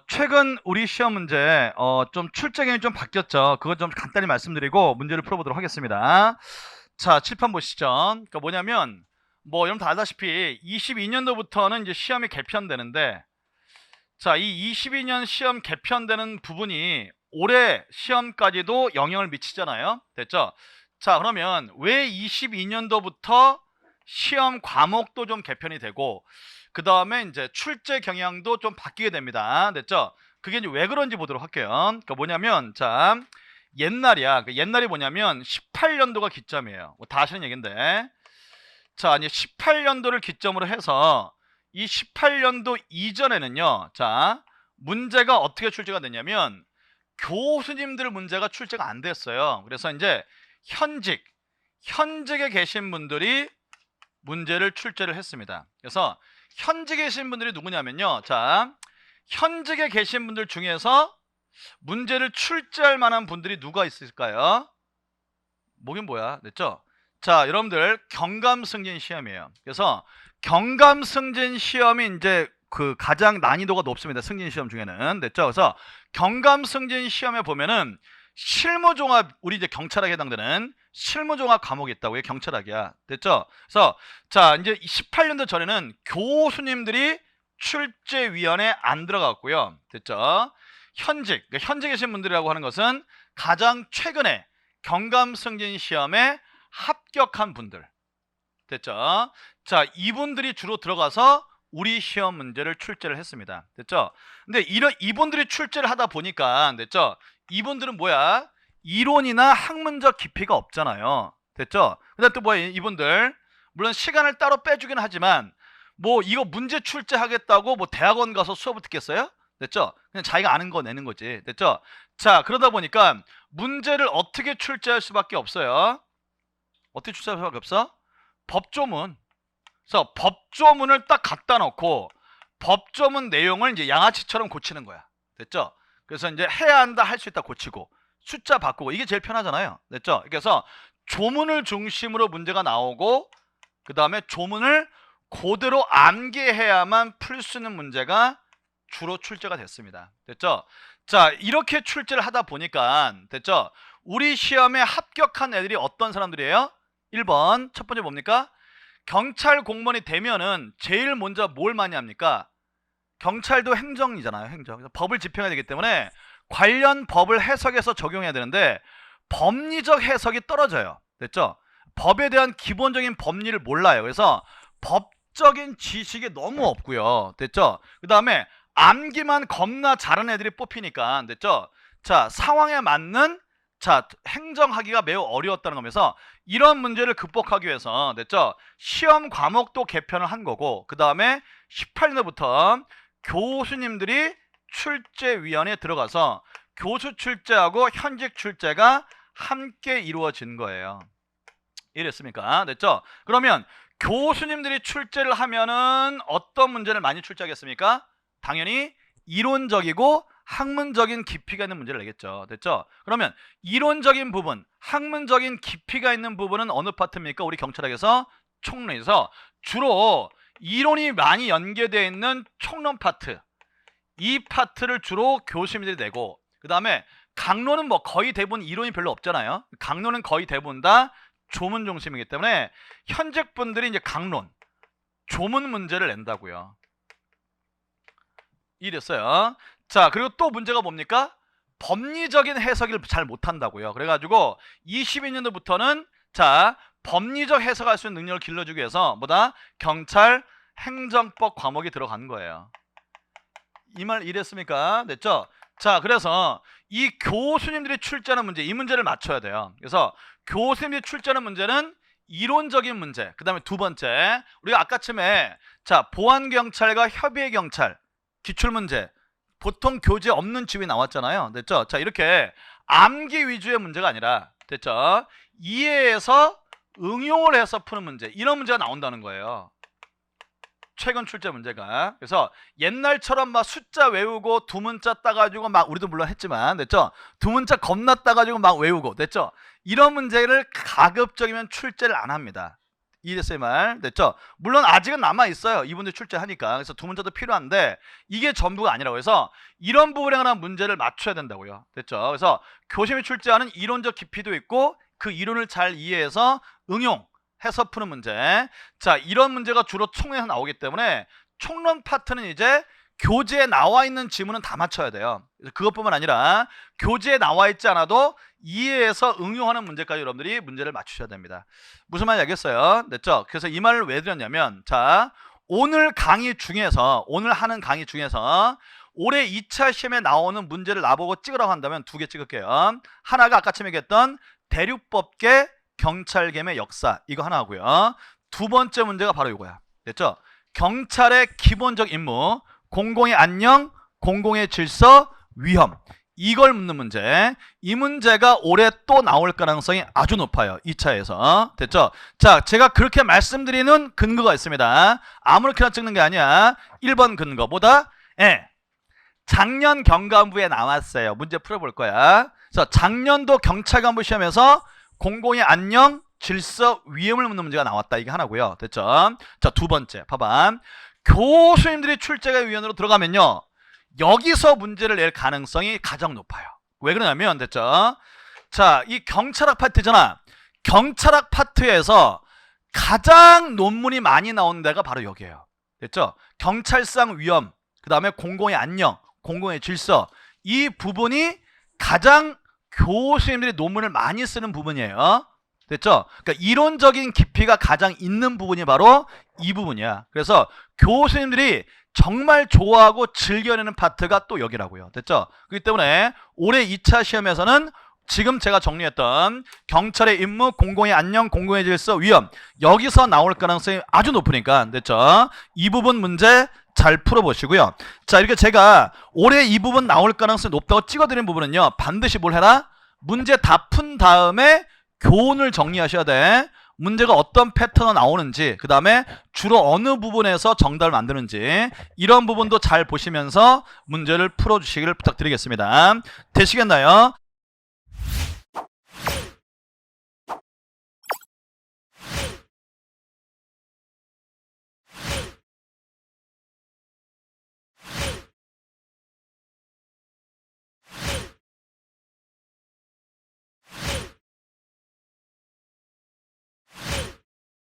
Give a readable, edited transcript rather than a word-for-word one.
최근 우리 시험 문제 좀 출제경이 좀 바뀌었죠. 그거 좀 간단히 말씀드리고 문제를 풀어보도록 하겠습니다. 자, 칠판 보시죠. 그러니까 뭐냐면 뭐 여러분 다 알다시피 22년도부터는 이제 시험이 개편되는데, 자, 이 22년 시험 개편되는 부분이 올해 시험까지도 영향을 미치잖아요. 됐죠? 자, 그러면 왜 22년도부터 시험 과목도 좀 개편이 되고 그 다음에 이제 출제 경향도 좀 바뀌게 됩니다. 됐죠? 그게 이제 왜 그런지 보도록 할게요. 그러니까 뭐냐면, 자, 옛날이야. 그 옛날이 뭐냐면 18년도가 기점이에요. 뭐다 아시는 얘기인데, 자, 이제 18년도를 기점으로 해서 이 18년도 이전에는요, 자, 문제가 어떻게 출제가 됐냐면 교수님들 문제가 출제가 안 됐어요. 그래서 이제 현직에 계신 분들이 문제를 출제를 했습니다. 그래서 현직에 계신 분들이 누구냐면요, 자, 현직에 계신 분들 중에서 문제를 출제할 만한 분들이 누가 있을까요? 뭐긴 뭐야, 됐죠? 자, 여러분들 경감승진 시험이에요. 그래서 경감승진 시험이 이제 그 가장 난이도가 높습니다. 승진 시험 중에는. 됐죠? 그래서 경감승진 시험에 보면은 실무종합, 우리 이제 경찰학에 해당되는 실무종합 과목이 있다고. 이게 경찰학이야. 됐죠? 그래서 자, 이제 18년도 전에는 교수님들이 출제위원회에 안 들어갔고요. 됐죠? 그러니까 현직에 계신 분들이라고 하는 것은 가장 최근에 경감승진 시험에 합격한 분들. 됐죠? 자, 이분들이 주로 들어가서 우리 시험 문제를 출제를 했습니다. 됐죠? 근데 이분들이 출제를 하다 보니까, 됐죠? 이분들은 뭐야? 이론이나 학문적 깊이가 없잖아요. 됐죠? 근데 또 뭐야, 이분들 물론 시간을 따로 빼주긴 하지만 뭐 이거 문제 출제하겠다고 뭐 대학원 가서 수업을 듣겠어요? 됐죠? 그냥 자기가 아는 거 내는 거지. 됐죠? 자, 그러다 보니까 문제를 어떻게 출제할 수밖에 없어요? 어떻게 출제할 수밖에 없어? 법조문. 그래서 법조문을 딱 갖다 놓고 법조문 내용을 이제 양아치처럼 고치는 거야. 됐죠? 그래서 이제 해야 한다, 할 수 있다 고치고 숫자 바꾸고, 이게 제일 편하잖아요. 됐죠? 그래서 조문을 중심으로 문제가 나오고 그 다음에 조문을 그대로 암기해야만 풀 수 있는 문제가 주로 출제가 됐습니다. 됐죠? 자, 이렇게 출제를 하다 보니까, 됐죠? 우리 시험에 합격한 애들이 어떤 사람들이에요? 1번 첫 번째 뭡니까? 경찰 공무원이 되면은 제일 먼저 뭘 많이 합니까? 경찰도 행정이잖아요. 행정. 그래서 법을 집행해야 되기 때문에 관련 법을 해석해서 적용해야 되는데 법리적 해석이 떨어져요. 됐죠? 법에 대한 기본적인 법리를 몰라요. 그래서 법적인 지식이 너무 없고요. 됐죠? 그 다음에 암기만 겁나 잘하는 애들이 뽑히니까, 됐죠? 자, 상황에 맞는, 자, 행정하기가 매우 어려웠다는 거면서 이런 문제를 극복하기 위해서, 됐죠? 시험 과목도 개편을 한 거고, 그 다음에 18년부터 교수님들이 출제위원회에 들어가서 교수 출제하고 현직 출제가 함께 이루어진 거예요. 이랬습니까? 됐죠? 그러면 교수님들이 출제를 하면은 어떤 문제를 많이 출제하겠습니까? 당연히 이론적이고 학문적인 깊이가 있는 문제를 내겠죠. 됐죠? 그러면 이론적인 부분, 학문적인 깊이가 있는 부분은 어느 파트입니까? 우리 경찰학에서 총론에서 주로 이론이 많이 연계되어 있는 총론 파트, 이 파트를 주로 교수님들이 내고, 그 다음에 강론은 뭐 거의 대부분 이론이 별로 없잖아요. 강론은 거의 대부분 다 조문 중심이기 때문에 현직분들이 이제 강론, 조문 문제를 낸다고요. 이랬어요. 자, 그리고 또 문제가 뭡니까? 법리적인 해석을 잘 못한다고요. 그래가지고 22년도부터는 자, 법리적 해석할 수 있는 능력을 길러주기 위해서 뭐다? 경찰 행정법 과목이 들어간 거예요. 이 말 이랬습니까? 됐죠? 자, 그래서 이 교수님들이 출제하는 문제, 이 문제를 맞춰야 돼요. 그래서 교수님들이 출제하는 문제는 이론적인 문제. 그 다음에 두 번째, 우리가 아까쯤에 자, 보안경찰과 협의회경찰 기출문제, 보통 교재 없는 집이 나왔잖아요. 됐죠? 자, 이렇게 암기 위주의 문제가 아니라, 됐죠? 이해해서 응용을 해서 푸는 문제, 이런 문제가 나온다는 거예요. 최근 출제 문제가. 그래서 옛날처럼 막 숫자 외우고 두 문자 따가지고 막, 우리도 물론 했지만, 됐죠? 두 문자 겁나 따가지고 막 외우고, 됐죠? 이런 문제를 가급적이면 출제를 안 합니다. 이해됐어요, 이 말? 됐죠? 물론 아직은 남아있어요. 이분들 출제하니까. 그래서 두 문제도 필요한데 이게 전부가 아니라고 해서 이런 부분에 관한 문제를 맞춰야 된다고요. 됐죠? 그래서 교심이 출제하는 이론적 깊이도 있고 그 이론을 잘 이해해서 응용해서 푸는 문제. 자, 이런 문제가 주로 총론에서 나오기 때문에 총론 파트는 이제 교재에 나와 있는 지문은 다 맞춰야 돼요. 그것뿐만 아니라 교재에 나와 있지 않아도 이해해서 응용하는 문제까지 여러분들이 문제를 맞추셔야 됩니다. 무슨 말인지 알겠어요? 됐죠? 그래서 이 말을 왜 드렸냐면, 자, 오늘 하는 강의 중에서 올해 2차 시험에 나오는 문제를 나보고 찍으라고 한다면 두 개 찍을게요. 하나가 아까 처음에 얘기했던 대륙법계 경찰개의 역사, 이거 하나 하고요. 두 번째 문제가 바로 이거야. 됐죠? 경찰의 기본적 임무, 공공의 안녕, 공공의 질서, 위험, 이걸 묻는 문제. 이 문제가 올해 또 나올 가능성이 아주 높아요. 2차에서. 됐죠? 자, 제가 그렇게 말씀드리는 근거가 있습니다. 아무렇게나 찍는 게 아니야. 1번 근거보다 작년 경감부에 나왔어요. 문제 풀어볼 거야. 그래서 작년도 경찰간부 시험에서 공공의 안녕, 질서, 위험을 묻는 문제가 나왔다. 이게 하나고요. 됐죠? 자, 두 번째 봐봐. 교수님들이 출제위원으로 들어가면요, 여기서 문제를 낼 가능성이 가장 높아요. 왜 그러냐면, 됐죠? 자, 이 경찰학 파트잖아. 경찰학 파트에서 가장 논문이 많이 나오는 데가 바로 여기에요. 됐죠? 경찰상 위험, 그 다음에 공공의 안녕, 공공의 질서, 이 부분이 가장 교수님들이 논문을 많이 쓰는 부분이에요. 됐죠? 그러니까 이론적인 깊이가 가장 있는 부분이 바로 이 부분이야. 그래서 교수님들이 정말 좋아하고 즐겨내는 파트가 또 여기라고요. 됐죠? 그렇기 때문에 올해 2차 시험에서는 지금 제가 정리했던 경찰의 임무, 공공의 안녕, 공공의 질서, 위험, 여기서 나올 가능성이 아주 높으니까, 됐죠? 이 부분 문제 잘 풀어보시고요. 자, 이렇게 제가 올해 이 부분 나올 가능성이 높다고 찍어드린 부분은요, 반드시 뭘 해라? 문제 다 푼 다음에 교훈을 정리하셔야 돼. 문제가 어떤 패턴으로 나오는지, 그 다음에 주로 어느 부분에서 정답을 만드는지, 이런 부분도 잘 보시면서 문제를 풀어주시기를 부탁드리겠습니다. 되시겠나요?